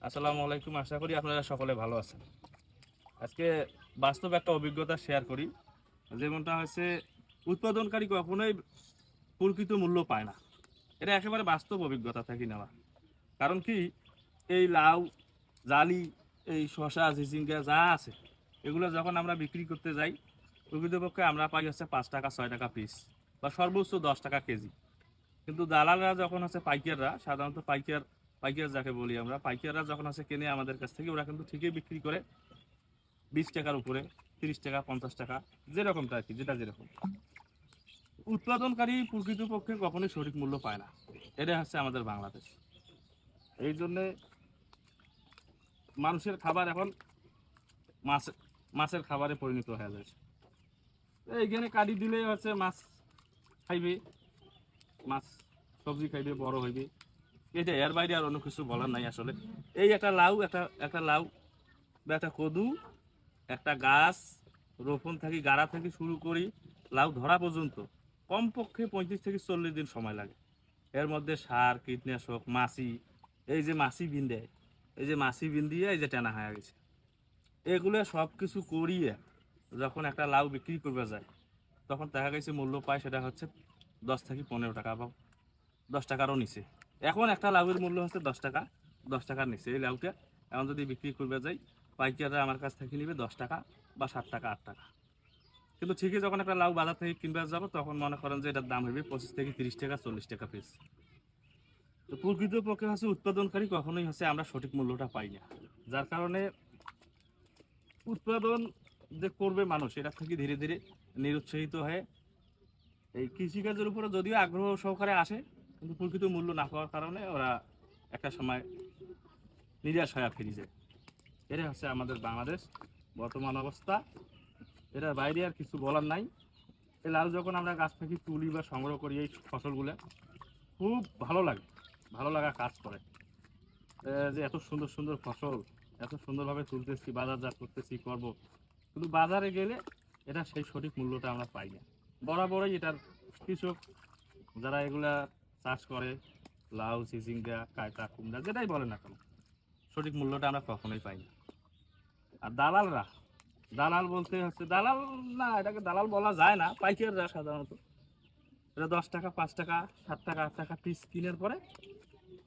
আসসালামু আলাইকুম। আশা করি আপনারা সকলে ভালো আছেন। আজকে বাস্তব একটা অভিজ্ঞতা শেয়ার করি। যেমনটা হচ্ছে উৎপাদনকারী কখনোই প্রকৃত মূল্য পায় না। এটা একেবারে বাস্তব অভিজ্ঞতা থেকে নেওয়া। কারণ কি, এই লাউ, জালি, এই শসা, ঝিঝিঙ্গা যা আছে এগুলো যখন আমরা বিক্রি করতে যাই, প্রকৃতপক্ষে আমরা পাই হচ্ছে 5 টাকা 6 টাকা পিস বা সর্বোচ্চ 10 টাকা কেজি। কিন্তু দালালরা যখন হচ্ছে পাইকাররা, সাধারণত পাইকার যাকে বলি আমরা, পাইকাররা যখন হচ্ছে কেনে আমাদের কাছ থেকে, ওরা কিন্তু ঠিকই বিক্রি করে 20 টাকার উপরে, 30 টাকা 50 টাকা, যেরকমটা আর কি, যেটা যেরকম। উৎপাদনকারী প্রকৃতপক্ষে কখনোই সঠিক মূল্য পায় না। এটা হচ্ছে আমাদের বাংলাদেশ। এই জন্যে মানুষের খাবার এখন মাছ মাছের খাবারে পরিণত হয়ে যাচ্ছে। এইখানে কাটি দিলে হচ্ছে মাছ খাইবে, মাছ সবজি খাইবে, বড় হইবে। এটা এর বাইরে আর অন্য কিছু বলার নাই আসলে। এই একটা লাউ, একটা লাউ বা একটা কদু, একটা গাছ রোপণ থেকে, গাড়া থেকে শুরু করি লাউ ধরা পর্যন্ত কমপক্ষে 35 থেকে 40 দিন সময় লাগে। এর মধ্যে সার, কীটনাশক, মাছি, এই যে মাছি বিন দেয়, এই যে মাছি বিন দিয়ে এই যে টানা হয়ে গেছে, এগুলো সব কিছু করিয়ে যখন একটা লাউ বিক্রি করবে যায়, তখন দেখা গেছে মূল্য পায় সেটা হচ্ছে 10 থেকে 15 টাকা বা 10 টাকারও নিচে। এখন একটা লাউয়ের মূল্য হচ্ছে 10 টাকা, 10 টাকার নিচে এই লাউটা এখন যদি বিক্রি করবে যাই, পাইকাররা আমার কাছ থেকে নিবে 10 টাকা বা 7 টাকা 8 টাকা। কিন্তু ঠিকই যখন একটা লাউ বাজার থেকে কিনবে যাবো, তখন মনে করেন যে এটার দাম হবে 25 থেকে 30 টাকা 40 টাকা পিস। তো প্রকৃতপক্ষে হচ্ছে উৎপাদনকারী কখনোই হচ্ছে আমরা সঠিক মূল্যটা পাই না। যার কারণে উৎপাদন যে করবে মানুষ, এটা থেকে ধীরে ধীরে নিরুৎসাহিত হয়ে এই কৃষিকাজের উপরে যদিও আগ্রহ সহকারে আসে, কিন্তু প্রকৃত মূল্য না পাওয়ার কারণে ওরা একটা সময় নিরাশ হয়ে ফিরে যায়। এটা হচ্ছে আমাদের বাংলাদেশ বর্তমান অবস্থা। এটার বাইরে আর কিছু বলার নাই। এই লাউ যখন আমরা গাছ থেকে তুলি বা সংগ্রহ করি, এই ফসলগুলো খুব ভালো লাগে, ভালো লাগা কাজ করে। যে এত সুন্দর সুন্দর ফসল এত সুন্দরভাবে তুলতেছি, বাজারজাত করতেছি, করব, কিন্তু বাজারে গেলে এটা সেই সঠিক মূল্যটা আমরা পাই না। বরাবরই এটার কৃষক যারা এগুলা চাষ করে, লাউ, চিচিঙ্গা, কায়তা, কুমড়া, যেটাই বলে না কেন, সঠিক মূল্যটা আমরা কখনোই পাই না। আর দালালরা, দালাল বলতে হচ্ছে দালাল, না এটাকে দালাল বলা যায় না, পাইকাররা সাধারণত এটা 10 টাকা 5 টাকা 7 টাকা 8 টাকা পিস কিনার পরে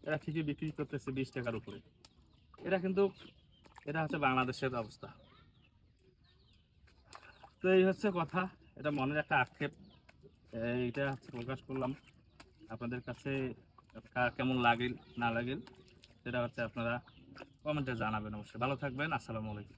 এরা ঠিকই বিক্রি করতেছে 20 টাকার উপরে। এটা কিন্তু, এটা হচ্ছে বাংলাদেশের অবস্থা। তো এই হচ্ছে কথা, এটা মনের একটা আক্ষেপ, এইটা হচ্ছে প্রকাশ করলাম আপনাদের কাছে। কার কেমন লাগেল না লাগেল সেটা হচ্ছে আপনারা কমেন্টে জানাবেন। অবশ্যই ভালো থাকবেন। আসসালামু আলাইকুম।